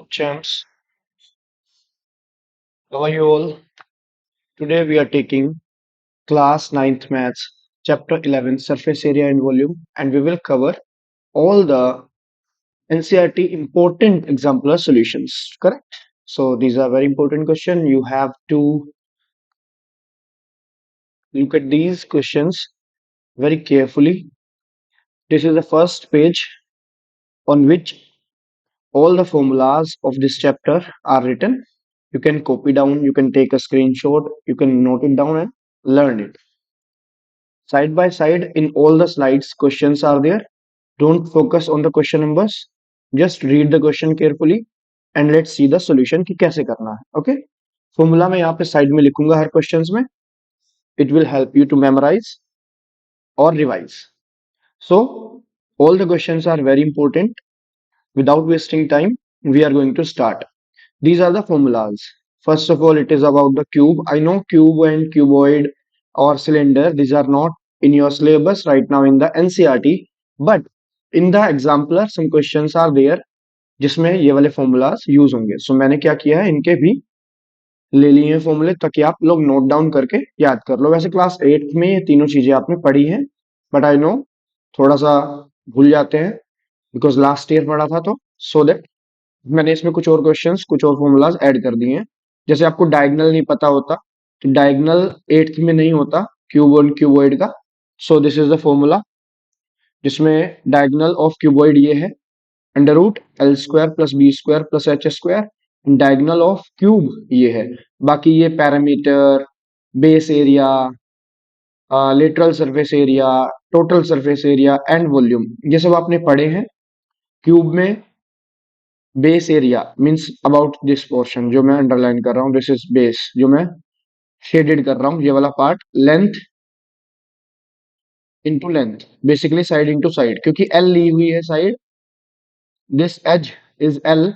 champs. How are you all? Today we are taking class ninth maths, chapter 11, surface area and volume, and we will cover all the NCERT important exemplar solutions, correct? So these are very important questions. You have to look at these questions very carefully. This is the first page on which all the formulas of this chapter are written. You can copy down, you can take a screenshot, you can note it down and learn it. Side by side in all the slides, questions are there. Don't focus on the question numbers. Just read the question carefully and let's see the solution कि कैसे करना है. Okay? Formula मैं यहाँ पे side में लिखूंगा हर questions में. It will help you to memorize or revise. So all the questions are very important. Without wasting time, we are going to start. These are the formulas. First of all, it is about the cube. I know cube and cuboid or cylinder, these are not in your syllabus right now in the NCERT, but in the exemplar some questions are there जिसमें ये वाले formulas use होंगे. So मैंने क्या किया है, इनके भी ले लिए हैं फॉर्मूले ताकि आप लोग नोट डाउन करके याद कर लो. वैसे क्लास 8th में ये तीनों चीजें आपने पढ़ी हैं, बट आई नो थोड़ा सा भूल जाते हैं बिकॉज लास्ट ईयर पढ़ा था. तो सो दैट मैंने इसमें कुछ और क्वेश्चंस कुछ और फॉर्मूलाज ऐड कर दिए हैं. जैसे आपको डायगोनल नहीं पता होता तो डायगोनल 8th में नहीं होता क्यूब और क्यूबॉइड का. So this is the formula जिसमें डायगोनल ऑफ क्यूबॉइड ये है under root L square plus B square plus H square. Diagonal of cube ये है. बाकी ये parameter, base area, lateral surface area, total surface area and volume ये सब आपने पढ़े हैं. क्यूब में base area means about this portion जो मैं अंडरलाइन कर रहा हूँ, दिस इज बेस जो मैं शेडेड कर रहा हूँ, ये वाला part. Length into length, basically side into side, क्योंकि एल ली हुई है side, this edge is L,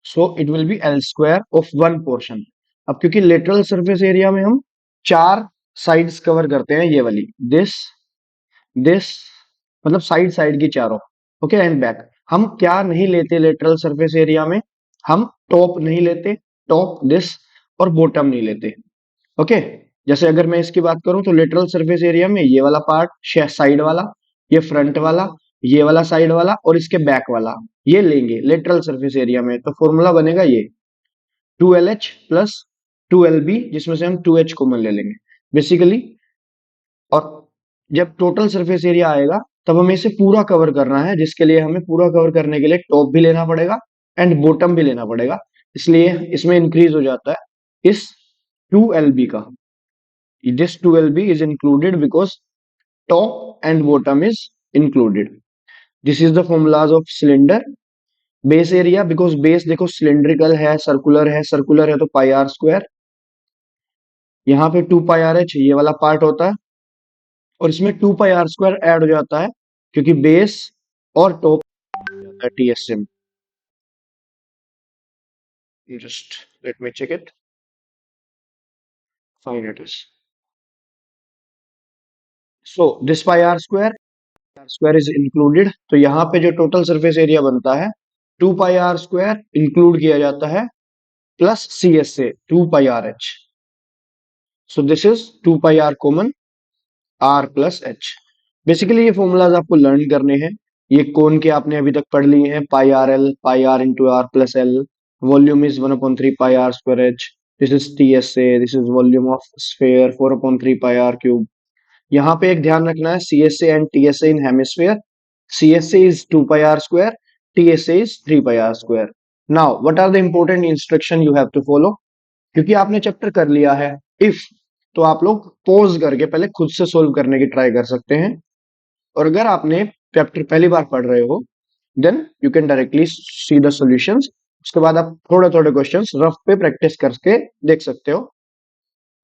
so it will be L square of one portion. अब क्योंकि लेटरल सरफेस एरिया में हम 4 साइड्स कवर करते हैं, ये वाली दिस दिस मतलब साइड साइड की चारों, ओके, एंड बैक. हम क्या नहीं लेते लेटरल सरफेस एरिया में, हम टॉप नहीं लेते, टॉप दिस, और बॉटम नहीं लेते. ओके, जैसे अगर मैं इसकी बात करूं तो लेटरल सरफेस एरिया में ये वाला पार्ट साइड वाला, ये फ्रंट वाला, ये वाला साइड वाला और इसके बैक वाला, ये लेंगे लेटरल सरफेस एरिया में. तो फॉर्मूला बनेगा ये 2LH प्लस 2LB, जिसमें से हम 2H कॉमन ले लेंगे बेसिकली. और जब टोटल सरफेस एरिया आएगा तब हमें इसे पूरा कवर करना है, जिसके लिए हमें पूरा कवर करने के लिए टॉप भी लेना पड़ेगा एंड बॉटम भी लेना पड़ेगा. इसलिए इसमें इंक्रीज हो जाता है इस 2LB का. This 2LB is included because top and bottom is included. This is the formulas of cylinder. Base area, because base देखो cylindrical है, सर्कुलर है तो पाई आर स्क्वायर. यहाँ पे 2 पाई आर एच ये वाला पार्ट होता है और इसमें 2 पाई आर स्क्वायर ऐड हो जाता है क्योंकि बेस और top TSM. Just let me check it. Fine it is. So this pi r square is included. तो यहाँ पे जो टोटल सरफेस एरिया बनता है 2 पाई आर स्क्वायर इंक्लूड किया जाता है plus CSA 2 pi R H. So this is 2 pi R common R plus H. Basically ये फॉर्मूलाज आपको लर्न करने हैं. ये कौन के आपने अभी तक पढ़ लिए हैं, pi are L, pi R into R plus L, volume is 1/3 pi are square H, this is TSA, this is volume of sphere 4/3 pi are cube. यहाँ पे एक ध्यान रखना है, CSA and TSA in hemisphere. CSA is 2 pi r square, TSA is 3 pi r square. Now, what are the important instruction you have to follow? क्योंकि आपने chapter कर लिया है, if तो आप लोग पॉज करके पहले खुद से सोल्व करने की ट्राई कर सकते हैं. और अगर आपने चैप्टर पहली बार पढ़ रहे हो then you can directly see the solutions. उसके बाद आप थोड़े थोड़े क्वेश्चंस रफ पे प्रैक्टिस करके देख सकते हो.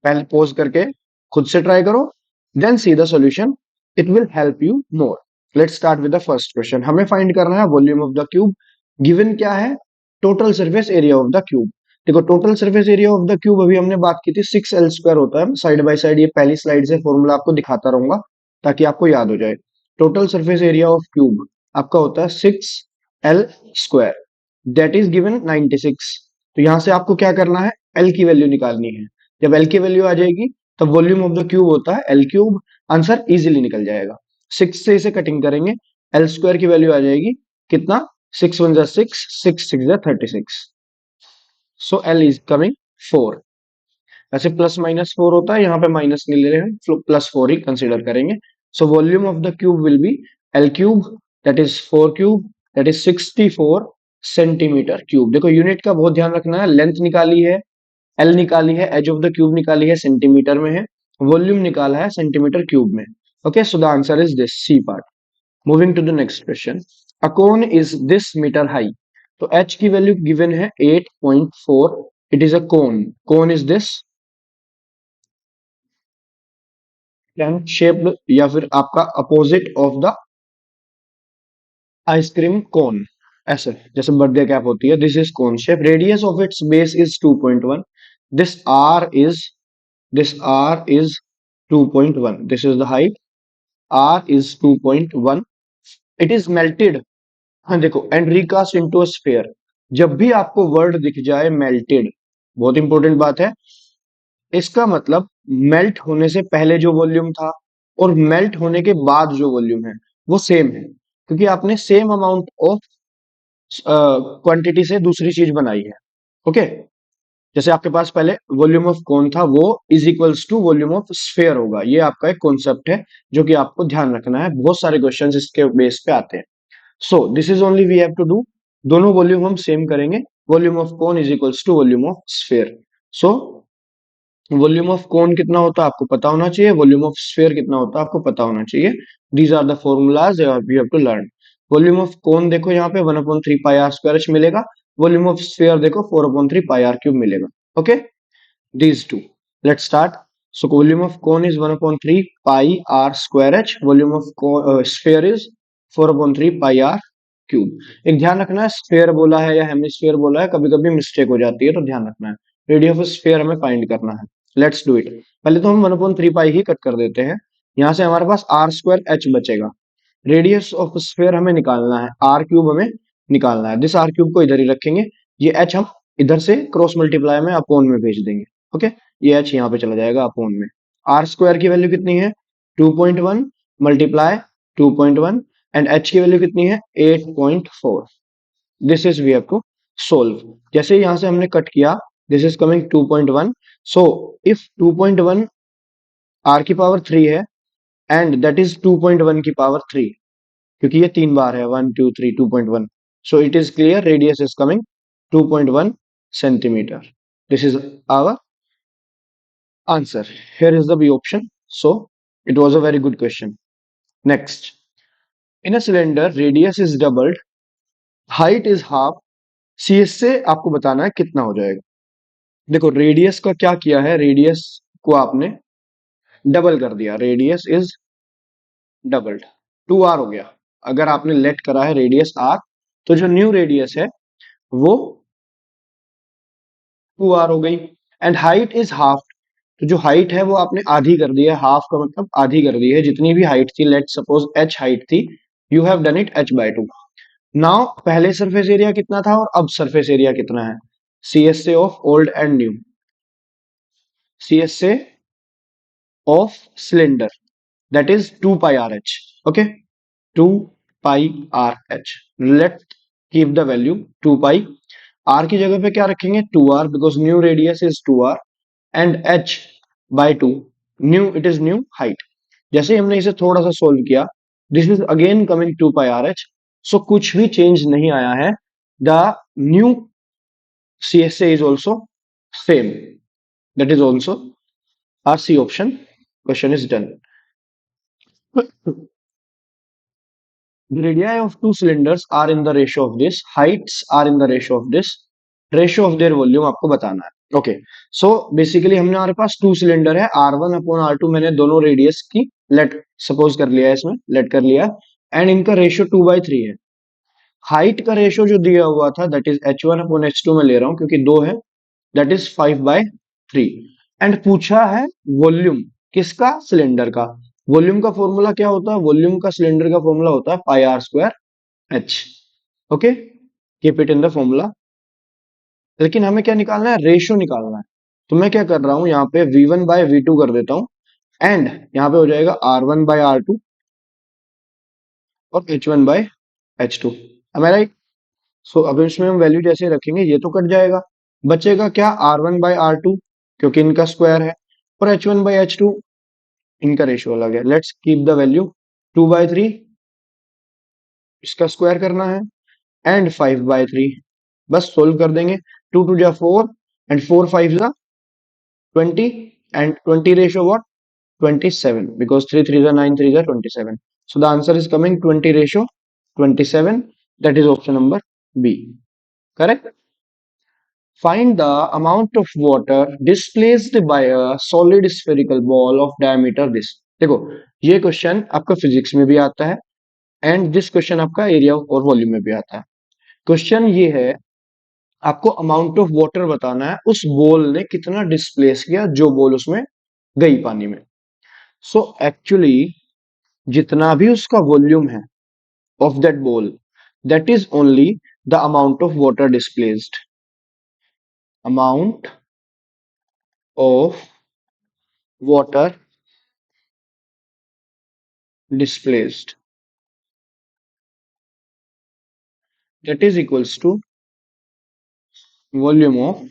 पहले पॉज करके खुद से ट्राई करो, then see the solution, it will help you more. Let's start with the first question. हमें फाइंड करना है volume of the cube. Given क्या है, total surface area of the cube. देखो total surface area of the cube अभी हमने बात की थी 6L स्क्वायर होता है. साइड बाय साइड ये पहली स्लाइड से फॉर्मूला आपको दिखाता रहूंगा ताकि आपको याद हो जाए. Total surface area of cube आपका होता है 6L square. That is given 96। तो यहां से आपको क्या करना है, एल की वैल्यू निकालनी है। जब एल की वैल्यू आ जाएगी तब वॉल्यूम ऑफ द क्यूब होता है एल क्यूब, आंसर इजीली निकल जाएगा। 6 से इसे कटिंग करेंगे, एल स्क्वायर की वैल्यू आ जाएगी कितना, 6 1 जा 6, 6 6 जा 36, सो एल इज कमिंग 4। वैसे प्लस माइनस 4 होता है, यहाँ पे माइनस नहीं ले रहे हैं, प्लस 4 ही कंसीडर करेंगे। सो volume of the cube will be L cube, that is 4 cube, that is 64 centimetre cube. देखो यूनिट का बहुत ध्यान रखना है, लेंथ निकाली है एल निकाली है, एज ऑफ द क्यूब निकाली है सेंटीमीटर में है, वॉल्यूम निकाला है सेंटीमीटर क्यूब में। Okay, so the answer is this C part. Moving to the next question, a cone is this metre high. तो एच की वैल्यू गिवन है 8.4, it is a cone, cone is this can shaped, या फिर आपका opposite of the ice cream cone, ऐसे जैसे birthday cap होती है, this is cone shape, radius of its base is 2.1, this R is this r is 2.1, this is the height, r is 2.1, it is melted। हाँ देखो, and recast into a sphere, जब भी आपको word दिख जाए melted, बहुत important बात है, इसका मतलब मेल्ट होने से पहले जो वॉल्यूम था और मेल्ट होने के बाद जो वॉल्यूम है वो सेम है, क्योंकि आपने सेम अमाउंट ऑफ क्वांटिटी से दूसरी चीज बनाई है। ओके, जैसे आपके पास पहले वॉल्यूम ऑफ कौन था, वो is equals to volume of sphere होगा। ये आपका एक कॉन्सेप्ट है जो कि आपको ध्यान रखना है, बहुत सारे क्वेश्चंस इसके बेस पे आते हैं। So this is only we have to do, दोनों वॉल्यूम हम सेम करेंगे, volume of cone is equals to volume of sphere. So volume of cone कितना होता है आपको पता होना चाहिए, वॉल्यूम ऑफ स्फेयर कितना होता है आपको पता होना चाहिए। These are the formulas we have to learn. Volume of cone देखो यहाँ पे 1/3 पाई आर स्क्वायर एच मिलेगा, वॉल्यूम ऑफ स्फेयर देखो 4/3 पाई आर क्यूब मिलेगा। Okay, these two, let's start। So volume of cone is 1/3 pi r square h, volume of sphere is 4/3 pi r cube। एक ध्यान रखना है, sphere बोला है या हेमिस्फेयर बोला है, कभी कभी मिस्टेक हो जाती है, तो ध्यान रखना है। रेडियस ऑफ स्फेयर हमें फाइंड करना है, लेट्स डू इट। पहले तो हम 1/3 पाई ही कट कर देते हैं, यहां से हमारे पास आर स्क्वायर एच बचेगा। रेडियस ऑफ स्फेयर हमें निकालना है, आर क्यूब हमें निकालना है, दिस आर क्यूब को इधर ही रखेंगे, ये एच हम इधर से क्रॉस मल्टीप्लाई में अपोन में भेज देंगे। ओके, ये एच यहाँ पे चला जाएगा अपोन में। आर स्क्वायर की वैल्यू कितनी है, 2.1 मल्टीप्लाई 2.1, एंड एच की वैल्यू कितनी है 8.4। This is we have to solve. जैसे यहां से हमने कट किया, this is coming 2.1, so if 2.1 r की पावर 3 है एंड दैट इज 2.1 की पावर 3, क्योंकि ये 3 बार है, 1 2 3 2.1, so it is clear, radius is coming 2.1 centimetre. This is our answer. Here is the B option. So it was a very good question. Next, in a cylinder, radius is doubled, height is half, CS से आपको बताना है कितना हो जाएगा। देखो radius का क्या किया है, रेडियस को आपने डबल कर दिया, रेडियस इज डबल्ड, 2r हो गया। अगर आपने लेट करा है रेडियस r, तो जो न्यू रेडियस है वो 2r हो गई, एंड हाइट इज हाफ, तो जो हाइट है वो आपने आधी कर दी है, हाफ का मतलब आधी कर दी है, जितनी भी हाइट थी, लेट सपोज h हाइट थी, you have done it h/2। Now पहले सरफेस एरिया कितना था और अब सरफेस एरिया कितना है, CSA of old and new, CSA of cylinder, that is 2 pi r h। Okay, 2 pi r h, let keep the value 2 pi, r की जगह पे क्या रखेंगे 2r, because new radius is 2r, and h by 2, new it is new height. जैसे हमने इसे थोड़ा सा सोल्व किया, this is again coming 2 pi r h, सो कुछ भी चेंज नहीं आया है, the new CSA is also same, that is also our C option, question is done। The radii of two cylinders are in the ratio of this, heights are in the ratio of this, ratio of their volume आपको बताना है। Okay, so basically हमने हमारे पास two cylinder है, R1/R2, मैंने दोनों radius की let suppose कर लिया है, इसमें लेट कर लिया, एंड इनका रेशियो 2/3 है। हाइट का रेशियो जो दिया हुआ था दैट इज H1/H2 में ले रहा हूं क्योंकि दो है, दैट इज 5/3, एंड पूछा है वॉल्यूम किसका, सिलेंडर का। वॉल्यूम का फॉर्मूला क्या होता है, वॉल्यूम का सिलेंडर का फॉर्मूला होता है pi are square H. Okay, keep it in the formula. लेकिन हमें क्या निकालना है, रेशियो निकालना है। तो मैं क्या कर रहा हूं, यहाँ पे V1 बाय V2 कर देता हूं, एंड यहाँ पे हो जाएगा R1 बाय R2 और H1 by H2। am I right? So अब इसमें हम वैल्यू जैसे रखेंगे ये तो कट जाएगा, बचेगा क्या, R1 बाय R2 क्योंकि इनका स्क्वायर है, और H1 बाय H2 इनका रेशियो अलग है। लेट्स कीप द वैल्यू 2/3, इसका स्क्वायर करना है, एंड 5/3। बस सोल्व कर देंगे। 2 2 जा 4 एंड 4 5 जा 20, and 20 ratio what, 27, because 3 3 are 9 3 are 27. So the answer is coming 20 ratio 27. That is option number B. Correct. Find the amount of water displaced by a solid spherical ball of diameter this. देखो, ये question आपका physics में भी आता है, and this question आपका area और volume में भी आता है। क्वेश्चन ये है, आपको अमाउंट ऑफ वाटर बताना है, उस बॉल ने कितना डिस्प्लेस किया, जो बॉल उसमें गई पानी में। सो एक्चुअली जितना भी उसका वॉल्यूम है of that ball, that is only the amount of water displaced. Amount of water displaced, that is equals to volume of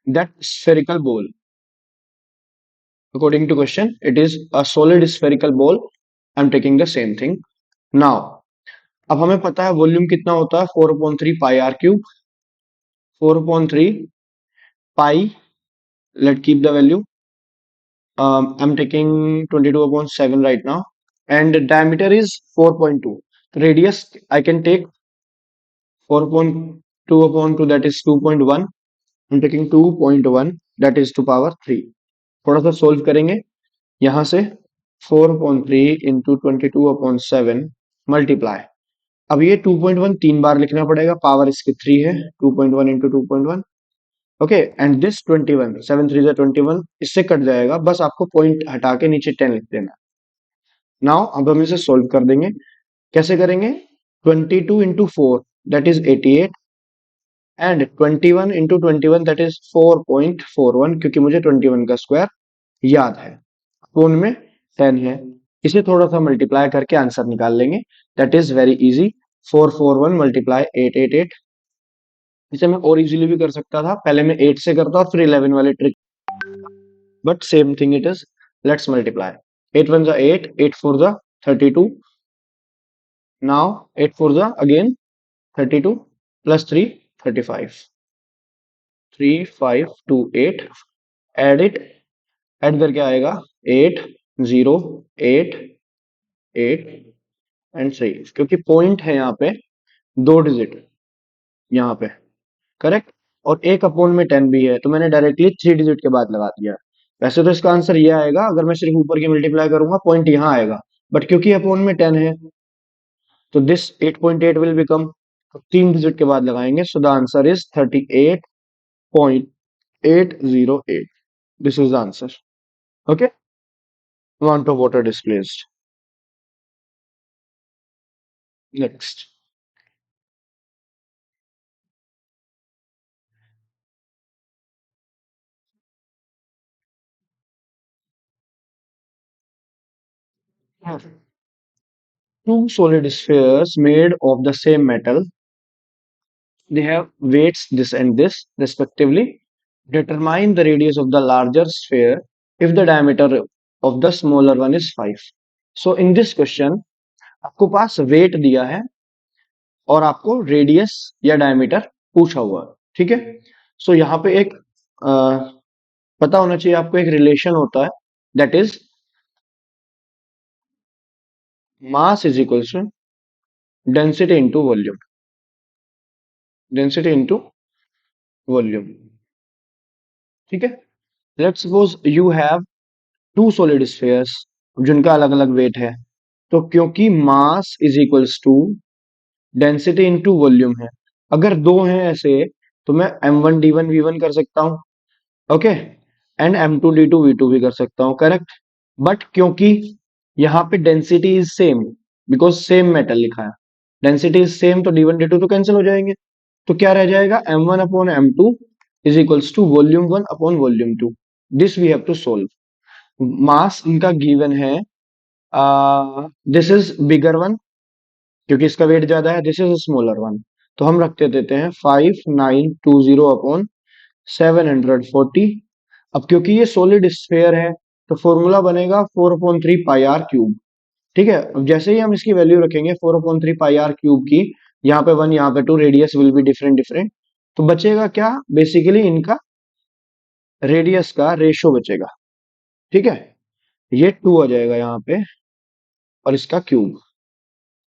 that spherical ball. According to question, it is a solid spherical ball. I'm taking the same thing. Now, अब हमें पता है volume कितना होता है, 4/3 pi are cube, 4/3 pi, let keep the value. I'm taking 22/7 right now, and diameter is 4.2. Radius I can take 4.2/2, that is 2.1. I'm taking 2.1, that is to power 3. थोड़ा सा solve करेंगे, यहां से 4/3 इंटू 22/7 मल्टीप्लाई। अब ये 2.1 3 बार लिखना पड़ेगा, पावर इसकी 3 है, 2.1 इंटू 2.1। ओके, एंड दिस 21, 7 3 21, इससे कट जाएगा, बस आपको पॉइंट हटा के नीचे 10 लिख देना। नाउ अब हम इसे सोल्व कर देंगे। कैसे करेंगे, 22 into 4 that is 88, and 21 into 21 that is 4.41, क्योंकि मुझे 21 का स्क्वायर याद है, फोन में 10 है। इसे थोड़ा सा मल्टीप्लाई करके आंसर निकाल लेंगे, that is very easy. 441 multiply 888। इसे मैं और इजीली भी कर सकता था, पहले मैं 8 से करता और फिर 11 वाले trick, but same thing it is. Let's multiply, 8 1 जा 8, 8 4 जा 32, नाउ 8 4 जा again 32, plus 3 35, 3 5 2 8, add it, add करके आएगा 8 0 8 8 एंड 3, क्योंकि पॉइंट है यहाँ पे 2 डिजिट यहाँ पे, करेक्ट। और एक अपोन में 10 भी है, तो मैंने डायरेक्टली 3 डिजिट के बाद लगा दिया। वैसे तो इसका आंसर ये आएगा, अगर मैं सिर्फ ऊपर की मल्टीप्लाई करूंगा पॉइंट यहाँ आएगा, बट क्योंकि अपोन में 10 है तो दिस 8.8 विल बिकम, 3 डिजिट के बाद लगाएंगे, सो the answer is 38.808। This is the answer. Okay, amount of water displaced. Next. Two solid spheres made of the same metal. They have weights this and this respectively. Determine the radius of the larger sphere if the diameter of the smaller one is 5. So in this question, आपको पास weight दिया है और आपको radius या diameter पूछा हुआ है, ठीक है। सो यहाँ पे एक पता होना चाहिए आपको, एक रिलेशन होता है, that is mass is equals to density into volume, density into volume, ठीक है। Let's suppose you have two solid spheres जिनका अलग अलग वेट है, तो क्योंकि mass is equals to density into volume है, अगर दो हैं ऐसे तो मैं m1 d1 v1 कर सकता हूं, okay, and m2 d2 v2 भी कर सकता हूं, करेक्ट। बट क्योंकि यहाँ पे density is same, because same metal लिखा है, डेंसिटी इज सेम, तो d1 d2 तो कैंसिल हो जाएंगे, तो क्या रह जाएगा, m1 upon m2 is equals to volume 1 upon volume 2। This we have to solve. Mass इनका गिवन है, दिस इज बिगर वन क्योंकि इसका वेट ज्यादा है, दिस इज स्मॉलर वन। तो हम रखते देते हैं 5920 अपॉन 740। अब क्योंकि ये सॉलिड स्फेयर है तो फॉर्मूला बनेगा 4/3 पाई r क्यूब। ठीक है, अब जैसे ही हम इसकी वैल्यू रखेंगे 4/3 पाई r क्यूब की, यहाँ पे 1 यहाँ पे 2, radius will be different different, तो बचेगा क्या, बेसिकली इनका रेडियस का रेशो बचेगा। ठीक है, ये 2 आ जाएगा यहाँ पे और इसका क्यूब।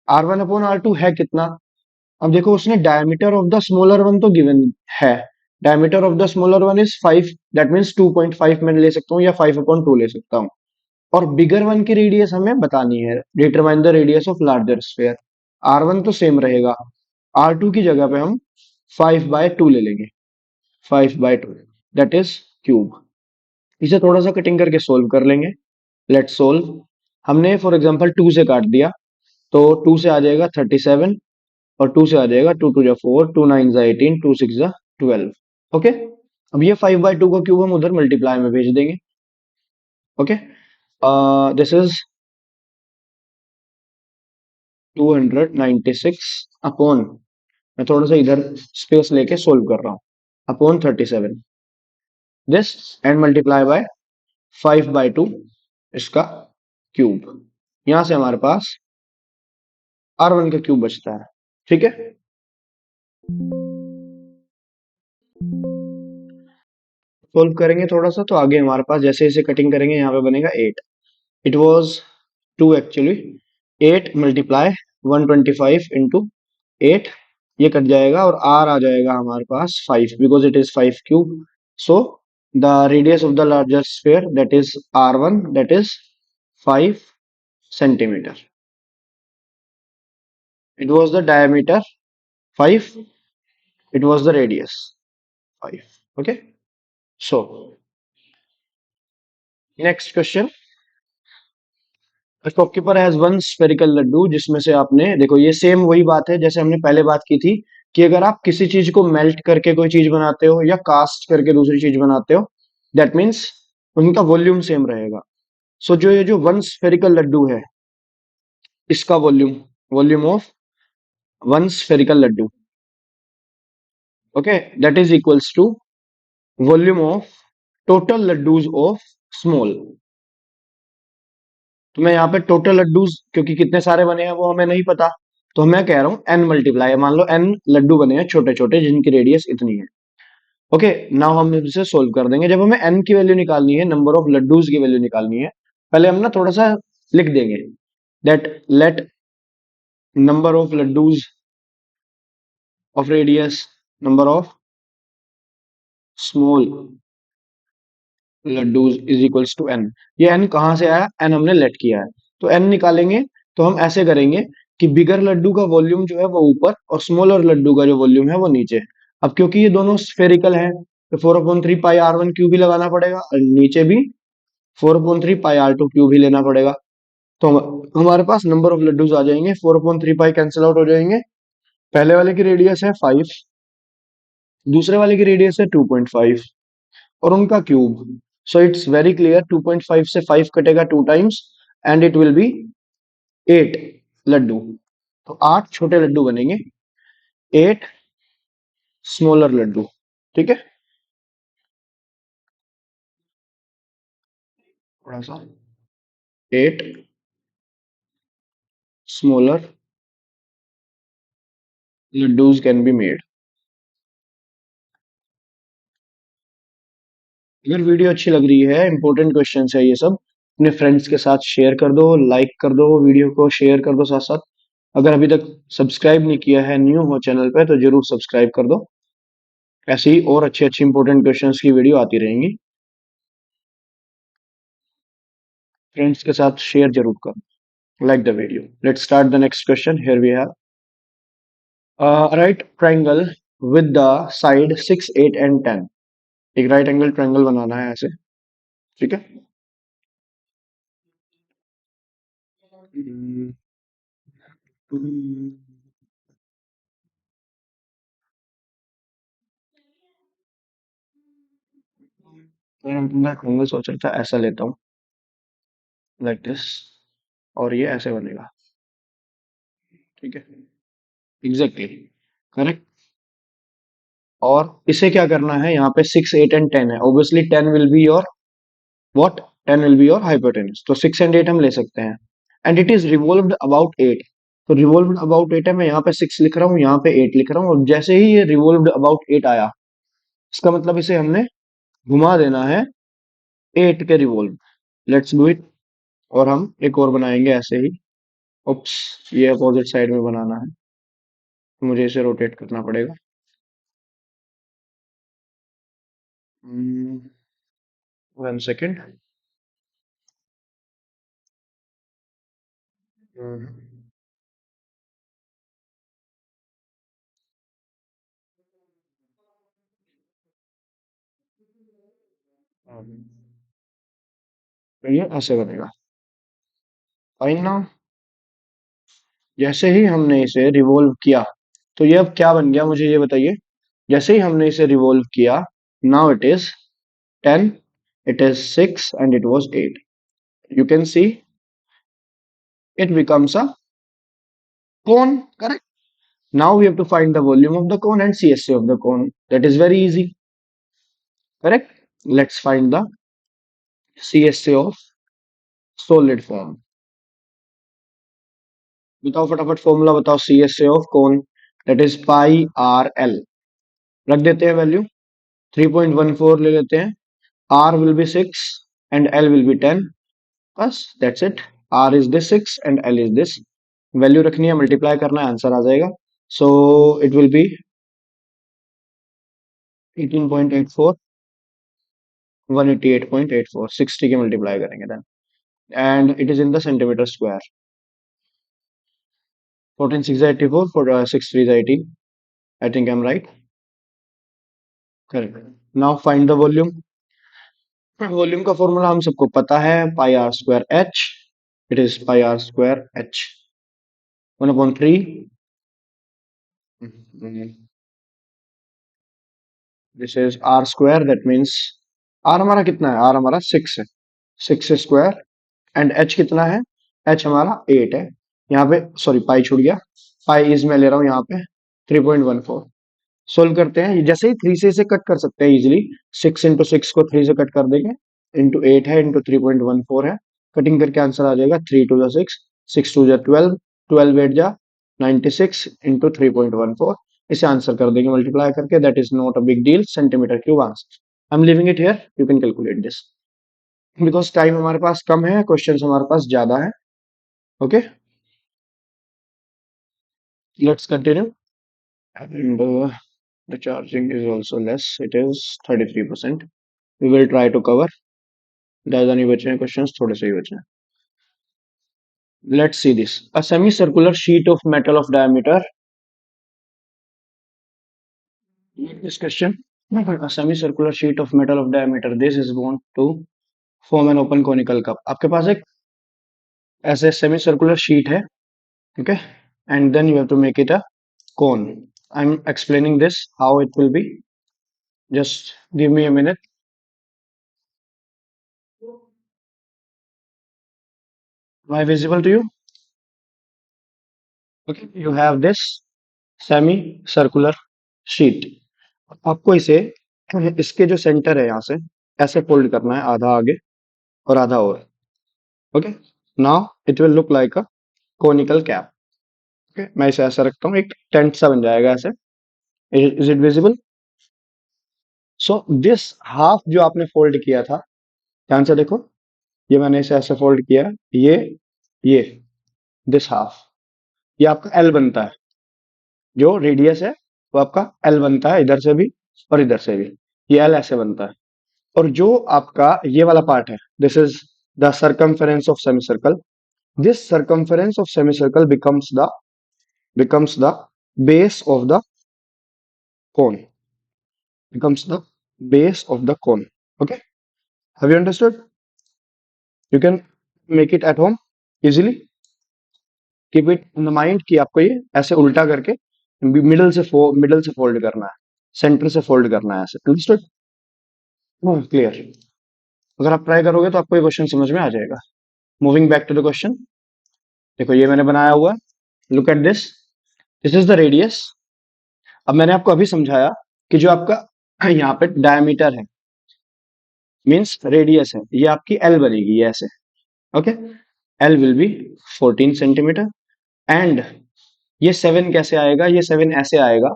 r1/r2 है कितना, अब देखो उसने diameter of the smaller one तो गिवन है, diameter of the smaller one is 5, that means 2.5 मैं ले सकता हूँ या 5/2 ले सकता हूँ। और बिगर वन की रेडियस हमें बतानी है, determine the radius of larger sphere. r1 तो सेम रहेगा, r2 की जगह पे हम 5/2 ले लेंगे, 5/2 दैट इज क्यूब। इसे थोड़ा सा कटिंग करके सोल्व कर लेंगे। Let's solve. हमने फॉर एग्जांपल 2 से काट दिया, तो 2 से आ जाएगा 37 और 2 से आ जाएगा 2 2 जा 4, 2 9 जा 18, 2 6 जा 12। ओके, अब ये 5/2 का क्यूब हम उधर मल्टीप्लाई में भेज देंगे। ओके, दिस इज 296 अपॉन, मैं थोड़ा सा इधर स्पेस लेके सोल्व कर रहा हूँ, upon 37 this and multiply by 5/2 इसका क्यूब। यहां से हमारे पास r1 का क्यूब बचता है। ठीक है, सोल्व करेंगे थोड़ा सा तो आगे हमारे पास जैसे इसे कटिंग करेंगे यहाँ पे बनेगा 8। It was 2 actually, 8 multiply 125 into 8, ये कट जाएगा और r आ जाएगा हमारे पास 5 because it is 5 cube. So the radius of the larger sphere that is r1 that is 5 centimetre. It was the diameter 5, it was the radius 5. Okay, so next question, a shopkeeper has one spherical laddoo जिसमें से आपने देखो, ये same वही बात है जैसे हमने पहले बात की थी कि अगर आप किसी चीज को मेल्ट करके कोई चीज बनाते हो या कास्ट करके दूसरी चीज बनाते हो, दैट मीन्स उनका वॉल्यूम सेम रहेगा। सो जो ये जो वन स्फेरिकल लड्डू है, इसका volume, volume of one spherical laddoo, okay, that is equals to volume of total laddoos of small. तो मैं यहाँ पे टोटल लड्डू क्योंकि कितने सारे बने हैं वो हमें नहीं पता, तो मैं कह रहा हूँ एन मल्टीप्लाई, मान लो एन लड्डू बने हैं छोटे छोटे जिनकी रेडियस इतनी है। ओके, नाउ हम इसे सोल्व कर देंगे। जब हमें एन की वैल्यू निकालनी है, नंबर ऑफ लड्डूज की वैल्यू निकालनी है, पहले हम ना थोड़ा सा लिख देंगे that let number of laddoos of radius, number of small laddoos is equals to n. ये एन कहाँ से आया, एन हमने लेट किया है, तो एन निकालेंगे तो हम ऐसे करेंगे कि बिगर लड्डू का वॉल्यूम जो है वो ऊपर और स्मॉलर लड्डू का जो वॉल्यूम है वो नीचे। अब क्योंकि ये दोनों स्फेरिकल है तो 4/3 पाई r1 क्यूब भी लगाना पड़ेगा और नीचे भी 4/3 पाई r2 क्यूब ही लेना पड़ेगा। तो हमारे पास नंबर ऑफ लड्डूज आ जाएंगे, 4/3 पाई कैंसिल आउट हो जाएंगे। पहले वाले की रेडियस है 5, दूसरे वाले की रेडियस है 2.5 और उनका क्यूब। सो इट्स वेरी क्लियर, 2.5 से 5 कटेगा 2 times and it will be 8 laddoo. तो 8 छोटे लड्डू बनेंगे, 8 स्मॉलर लड्डू। ठीक है, थोड़ा सा 8 smaller laddoos can be made. अगर वीडियो अच्छी लग रही है, इंपॉर्टेंट क्वेश्चंस है ये सब, अपने फ्रेंड्स के साथ शेयर कर दो, लाइक कर दो, वीडियो को शेयर कर दो साथ साथ। अगर अभी तक सब्सक्राइब नहीं किया है, न्यू हो चैनल पे, तो जरूर सब्सक्राइब कर दो। ऐसे ही और अच्छी अच्छी इंपॉर्टेंट क्वेश्चंस की वीडियो आती रहेंगी। फ्रेंड्स के साथ शेयर जरूर करो, like the video. Let's start the next question. Here we have right triangle with the side 6 8 and 10। एक राइट एंगल ट्रायंगल बनाना है ऐसे। ठीक है, हम्म, हम्म, मैं एंगल सोच रहा था ऐसा लेता हूँ, लाइक दिस, और ये ऐसे बनेगा। ठीक है, एग्जैक्टली करेक्ट। और इसे क्या करना है, यहाँ पे 6, 8 एंड 10 है, obviously 10 will be your what, 10 will be your hypotenuse, तो 6 एंड 8 हम ले सकते हैं। And it is revolved about 8, तो रिवॉल्व्ड अबाउट 8 है, मैं यहाँ पे 6 लिख रहा हूँ, यहाँ पे 8 लिख रहा हूँ, और जैसे ही ये रिवॉल्व्ड अबाउट 8 आया, इसका मतलब इसे हमने घुमा देना है 8 के रिवॉल्व। Let's do it. और हम एक और बनाएंगे ऐसे ही। उप्स, ये अपोजिट साइड में बनाना है, तो मुझे इसे रोटेट करना पड़ेगा। 1 सेकेंड। तो ये ऐसे बनेगा, फाइन ना। जैसे ही हमने इसे रिवॉल्व किया, तो ये अब क्या बन गया मुझे ये बताइए। जैसे ही हमने इसे रिवॉल्व किया, now it is 10, it is 6 and it was 8. You can see it becomes a cone, correct? Now we have to find the volume of the cone and CSA of the cone. That is very easy, correct? Let's find the CSA of solid form. बताओ फटाफट formula बताओ, CSA of cone, that is pi r l। रख देते हैं value, 3.14 ले लेते हैं। R will be 6 and L will be 10, बस that's it। R is this 6 and L is this। Value रखनी है, मल्टीप्लाई करना है, आंसर आ जाएगा। सो इट विल बी 18.84, 188.84, 60 के मल्टीप्लाई करेंगे then, and it is in the centimetre square. 14 6 84, 6 3 18, I think I am right, correct. Now find the volume. Volume का formula हम सबको पता है, pi are square H. It is pi are square H 1/3। This is R square, that means R हमारा कितना है, are हमारा 6 है, 6 स्क्वायर, एंड एच कितना है, एच हमारा 8 है। यहाँ पे सॉरी पाई छूट गया, पाई इज मैं ले रहा हूँ यहाँ पे 3.14। सोल्व करते हैं, जैसे ही 3 से इसे कट कर सकते हैं इजिली। 6 into 6 को 3 से कट कर देंगे, इंटू 8 है, इंटू 3.14 है, कटिंग करके आंसर आ जाएगा 3 2 6, 6 2 12, 12 8 इंटू 3.14। इसे आंसर कर देंगे मल्टीप्लाई करके, that is not a big deal, centimetre cube answer. I am living it here, you can calculate this, because time हमारे पास कम है, क्वेश्चन हमारे पास ज्यादा है। Okay, let's continue. And the charging is also less, it is 33%। we will try to cover, ज्यादा नहीं बचे हैं questions, थोड़े से ही बचे हैं। Let's see this, a semicircular sheet of metal of diameter, this question, a semicircular sheet of metal of diameter, this is want to form an open conical cup। आपके पास एक ऐसे सेमी सर्कुलर शीट है, okay, and then you have to make it a cone। I'm explaining this how it will be, just give me a minute। Am I visible to you? Okay, you have this semi circular sheet. आपको इसे, इसके जो centre है यहाँ से ऐसे fold करना है, आधा आगे और आधा और। Okay, now it will look like a conical cap. Okay, मैं इसे ऐसा रखता हूँ, एक टेंट सा बन जाएगा ऐसे। Is it visible? So this half जो आपने फोल्ड किया था, ध्यान से देखो, ये मैंने इसे ऐसे फोल्ड किया, ये दिस हाफ, ये आपका एल बनता है। जो रेडियस है वो आपका एल बनता है, इधर से भी और इधर से भी, ये एल ऐसे बनता है। और जो आपका ये वाला पार्ट है, this is the circumference of semicircle. This circumference of semicircle becomes the base of the cone, becomes the base of the cone। Okay, have you understood? You can make it at home easily। Keep it in the mind कि आपको ये ऐसे उल्टा करके middle से fold करना है, centre से फोल्ड करना है ऐसे। अंडरस्टूड? क्लियर। अगर आप ट्राई करोगे तो आपको ये क्वेश्चन समझ में आ जाएगा। Moving back to the question, देखो ये मैंने बनाया हुआ है, look at this, this is the radius. अब मैंने आपको अभी समझाया कि जो आपका यहाँ पे डायमीटर है मींस रेडियस है, ये आपकी एल बनेगी, ये ऐसे, okay, L will be 14 centimetre. And ये 7 कैसे आएगा, ये 7 ऐसे आएगा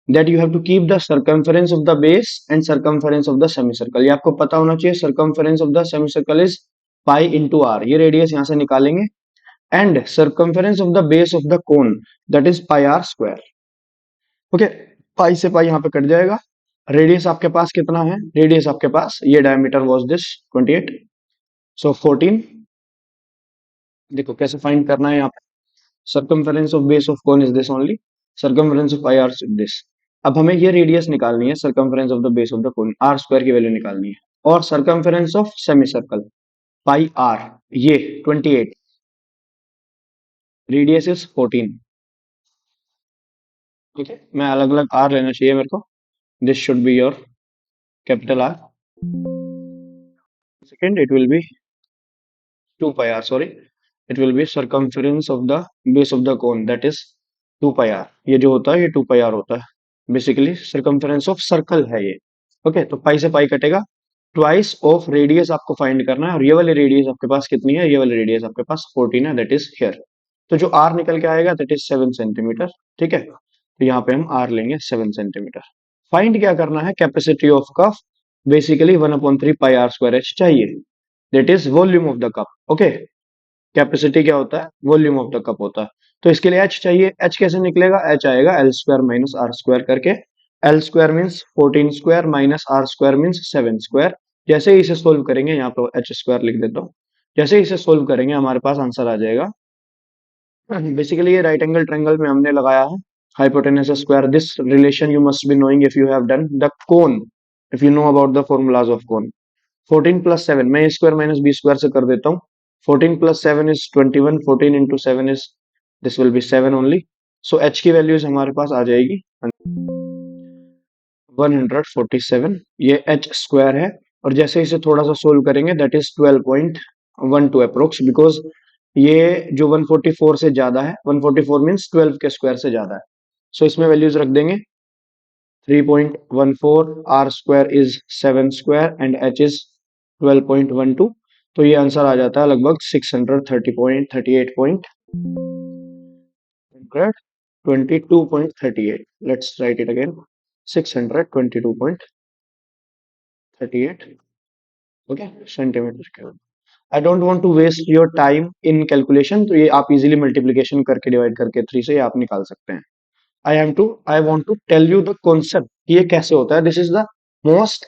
that you have to keep the circumference of the base and circumference of the semi circle. ये आपको पता होना चाहिए, circumference of the semi circle is pi into R, ये रेडियस यहां से निकालेंगे, and circumference of the base of the cone that is pi are square. Okay, pi से पाई यहाँ पे कट जाएगा। रेडियस आपके पास कितना है, रेडियस आपके पास, ये डायमीटर वाज दिस 28, सो 14। देखो कैसे फाइंड करना है यहाँ पे, circumference of base of cone is this only, circumference of pi r is this। अब हमें ये रेडियस निकालनी है, circumference of the base of the cone, r square की वैल्यू निकालनी है, और circumference of semicircle pi r, ये 28, रेडियस इज 14। ठीक है, मैं अलग अलग r लेना चाहिए मेरे को, this should be your capital R, second it will B 2 pi r, sorry, it will be circumference of the base of the cone that is 2 pi r। ये जो होता है ये 2 pi r होता है, बेसिकली circumference of circle है ये। Okay, तो पाई से पाई कटेगा, ट्वाइस ऑफ रेडियस आपको फाइंड करना है, और ये वाली रेडियस आपके पास कितनी है, ये वाली रेडियस आपके पास 14 है, दैट इज हियर। तो जो r निकल के आएगा दैट इज 7 सेंटीमीटर। ठीक है, तो यहाँ पे हम r लेंगे 7 सेंटीमीटर। फाइंड क्या करना है, capacity of cup, basically 1/3 pi r square h चाहिए, that is volume of the cup. Okay, capacity क्या होता है, वॉल्यूम ऑफ द कप होता है। तो इसके लिए एच चाहिए, एच कैसे निकलेगा, एच आएगा L square minus R square करके, L square means 14 square minus R square means 7 square. जैसे ही इसे सोल्व करेंगे, यहाँ पे एच स्क्वायर लिख देता हूँ, जैसे ही इसे सोल्व करेंगे हमारे पास आंसर आ जाएगा। बेसिकली ये राइट एंगल ट्रायंगल में हमने लगाया है hypotenuse square, this relation you must be knowing if you have done the cone, if you know about the formulas of cone. 14 plus 7, मैं ए स्क्वायर माइनस बी स्क्वायर से कर देता हूँ, 14 plus 7 is 21, 14 into 7 is, this will be 7 only. So H की values हमारे पास आ जाएगी 147, ये H square है। और जैसे इसे थोड़ा सा सोल्व करेंगे दैट इज 12.12 अप्रोक्स, बिकॉज ये जो 144 से ज्यादा है, 144 मीन्स 12 के स्क्वायर से ज्यादा है, सो इसमें वैल्यूज रख देंगे 3.14, r square is 7 square and h is 12.12। तो ये आंसर आ जाता है लगभग 622.38, let's write it again, 622.38, okay, centimetre cube. I don't want to waste your time in calculation, तो ये आप इजीली मल्टीप्लिकेशन करके डिवाइड करके 3 से ये आप निकाल सकते हैं। I want to tell you the concept, ये कैसे होता है, this is the most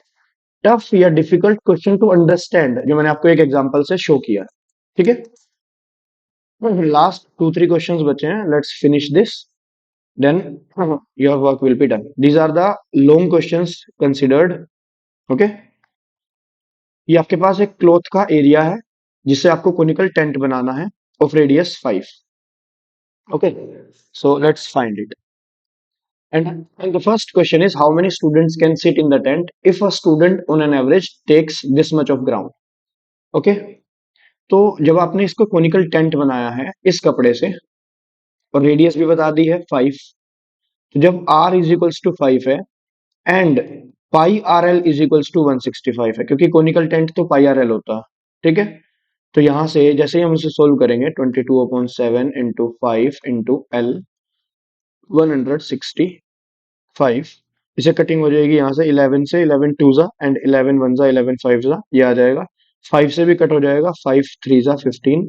tough या डिफिकल्ट क्वेश्चन टू अंडरस्टैंड, जो मैंने आपको एक एग्जांपल से शो किया। ठीक है, लास्ट 2-3 क्वेश्चंस बचे हैं, let's finish this, then your work will be done. These are the long questions considered. Okay, ये आपके पास एक क्लॉथ का एरिया है जिससे आपको कोनिकल टेंट बनाना है of radius 5। Okay, so let's find it. And the first question is, how many students can sit in the tent if a student on an average takes this much of ground? Okay, तो जब आपने इसको conical tent बनाया है इस कपड़े से, और रेडियस भी बता दी है 5, तो जब r इज इक्वल्स टू 5 है and pi are l is equals to 165 है, क्योंकि कोनिकल टेंट तो पाई आर एल होता है। ठीक है, तो यहां से जैसे ही हम इसे सोल्व करेंगे 22/7 इंटू 5 इंटू एल 165, इसे कटिंग हो जाएगी यहाँ से 11 से, 11 टू जा एंड 11 वन जा, 11 फाइव जा, ये आ जाएगा, 5 से भी कट हो जाएगा, 5 3 जा 15,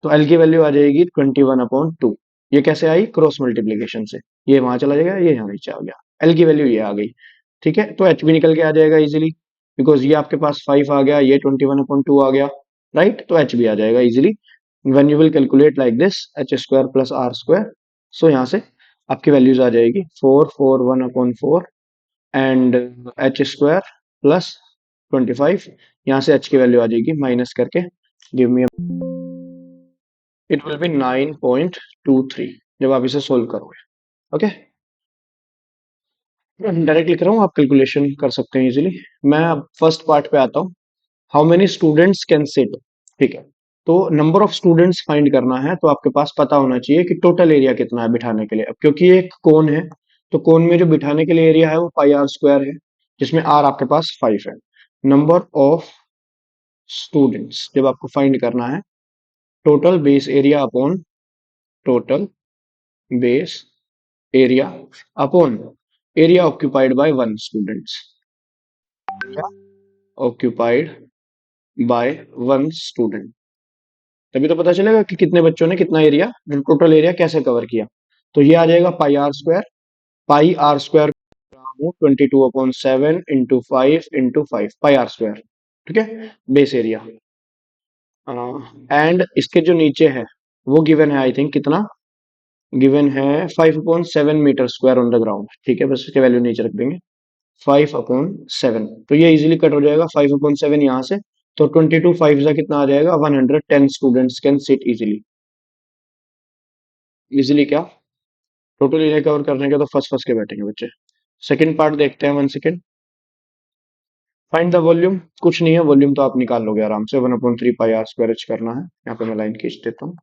तो एल की वैल्यू आ जाएगी 21/2। ये कैसे आई, क्रॉस मल्टीप्लीकेशन से, ये वहां चला जाएगा, ये यहाँ नीचे आ गया, एल की वैल्यू ये आ गई। ठीक है, तो एच भी निकल के आ जाएगा इजीली, बिकॉज ये आपके पास 5 आ गया, ये 21/2 आ गया, राइट, तो एच भी आ जाएगा easily. When you will calculate like this, H square plus R square, so यहाँ से आपकी वैल्यूज आ जाएगी 441/4 एंड एच स्क्वायर प्लस 25, यहाँ से एच की वैल्यू आ जाएगी माइनस करके, give me, it will B 9.23 जब आप इसे सोल्व करोगे। ओके, डायरेक्ट लिख रहा हूँ, आप कैलकुलेशन कर सकते हैं इजीली। मैं अब फर्स्ट पार्ट पे आता हूँ। How many students can sit, ठीक है। तो नंबर ऑफ स्टूडेंट्स फाइंड करना है, तो आपके पास पता होना चाहिए कि टोटल एरिया कितना है बिठाने के लिए। अब क्योंकि ये एक कोन है, तो कोन में जो बिठाने के लिए एरिया है वो पाई आर स्क्वायर है, जिसमें आर आपके पास 5 है। नंबर ऑफ स्टूडेंट्स जब आपको फाइंड करना है, total base area upon total base area upon area occupied by one students, occupied by one student. तभी तो पता चलेगा कि कितने बच्चों ने कितना एरिया, टोटल एरिया कैसे कवर किया। तो ये आ जाएगा pi are square. Pi are square 22/7 into 5 pi are square, ठीक है, बेस एरिया। एंड इसके जो नीचे है वो गिवन है, आई थिंक कितना गिवन है, 5/7 metre square on the ground, ठीक है, बस इसके वैल्यू नीचे रख देंगे 5/7। तो ये इजीली कट हो जाएगा 5/7 यहाँ से। तो 22 5 जा कितना आ जाएगा, 110 students can sit easily. Easily क्या, टोटल एरिया कवर करने के तो फंस फंस के बैठेंगे बच्चे। सेकंड पार्ट देखते हैं, 1 सेकेंड। फाइंड द वॉल्यूम, कुछ नहीं है, वॉल्यूम तो आप निकाल लोगे आराम से, 1/3 पाई आर स्क्वायर एच करना है। यहाँ पे मैं लाइन खींच देता हूँ,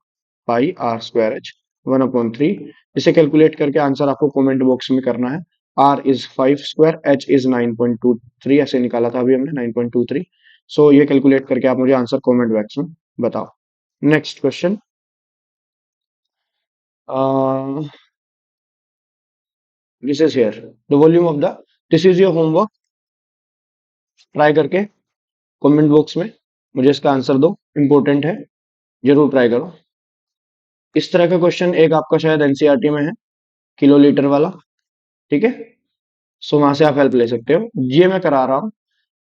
पाई आर स्क्वायर एच 1/3। इसे कैलकुलेट करके आंसर आपको कमेंट बॉक्स में करना है। R is 5 square, h is 9.23, ऐसे निकाला था अभी हमने 9.23। सो ये कैलकुलेट करके आप मुझे आंसर कमेंट बॉक्स में बताओ। Next question, this is here the volume of the, this is your homework. Try करके कमेंट बॉक्स में मुझे इसका आंसर दो, इंपॉर्टेंट है, जरूर ट्राई करो। इस तरह का क्वेश्चन एक आपका शायद एनसीईआरटी में है, किलोलीटर वाला, ठीक है। सो वहां से आप हेल्प ले सकते हो। ये मैं करा रहा हूँ,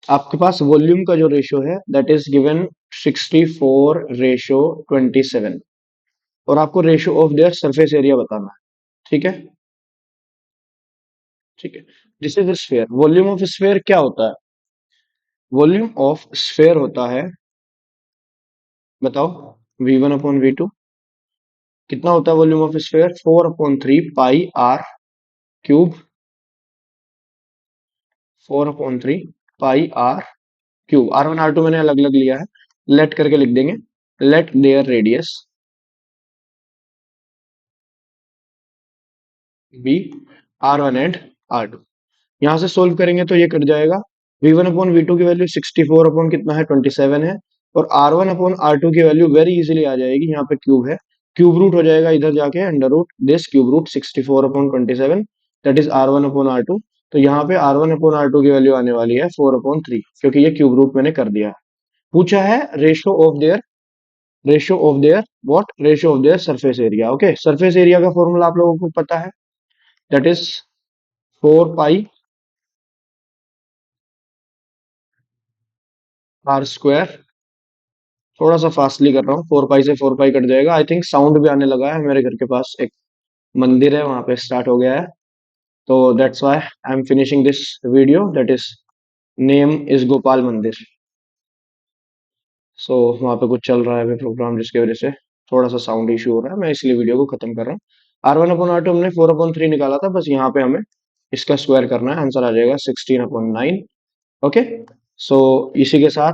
आपके पास वॉल्यूम का जो रेशियो है दैट इज गिवन 64:27, और आपको ratio of their surface area बताना है, ठीक है। ठीक है, this is sphere. Volume of sphere क्या होता है, वॉल्यूम ऑफ स्फीयर होता है, बताओ, V1/V2। कितना होता है volume of sphere, 4/3 pi are cube, 4/3 pi are cube. R1 R2 मैंने अलग अलग लिया है, लेट करके लिख देंगे, let their radius be R1 and R2। यहां से सोल्व करेंगे तो ये कट जाएगा। V1/V2 की वैल्यू 64 अपॉन कितना है, 27 है, और R1/R2 की वैल्यू वेरी इजीली आ जाएगी, यहाँ पे क्यूब है, क्यूब रूट हो जाएगा इधर जाके, under root this cube root 64/27, that is R1/R2। तो यहाँ पे R1/R2 की वैल्यू आने वाली है 4/3, क्योंकि ये क्यूब रूट मैंने कर दिया। पूछा है ratio of their what, ratio of their surface area. Okay, surface area का फॉर्मूला आप लोगों को पता है, that is 4 pi are square. थोड़ा सा फास्टली कर रहा हूँ, 4 पाई से 4 पाई कट जाएगा। आई थिंक साउंड भी आने लगा है, मेरे घर के पास एक मंदिर है, वहां पे स्टार्ट हो गया है, तो that's why I am finishing this video, that is name is Gopal मंदिर। सो वहां पे कुछ चल रहा है अभी प्रोग्राम, जिसकी वजह से थोड़ा सा साउंड इशू हो रहा है, मैं इसलिए वीडियो को खत्म कर रहा हूँ। R1/R2 हमने 4/3 निकाला था, बस यहाँ पे हमें इसका स्क्वायर करना है, आंसर आ जाएगा 16/9। ओके, सो इसी के साथ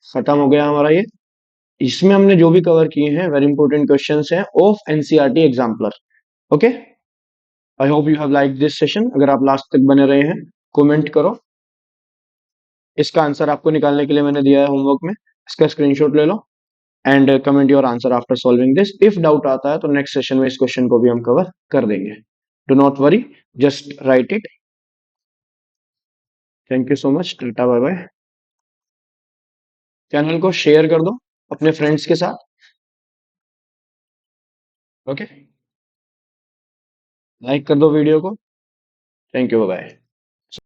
खत्म हो गया हमारा ये। इसमें हमने जो भी कवर किए हैं वेरी इंपॉर्टेंट क्वेश्चंस हैं of NCERT exemplar. Okay, I hope you have like this session. अगर आप लास्ट तक बने रहे हैं, कमेंट करो। इसका आंसर आपको निकालने के लिए मैंने दिया है होमवर्क में, इसका स्क्रीनशॉट ले लो and comment your answer after solving this. If doubt आता है तो नेक्स्ट सेशन में इस क्वेश्चन को भी हम कवर कर देंगे। Do not worry, just write it. Thank you so much, tata bye bye. Channel को शेयर कर दो अपने फ्रेंड्स के साथ। ओके, लाइक कर दो वीडियो को। Thank you, bye.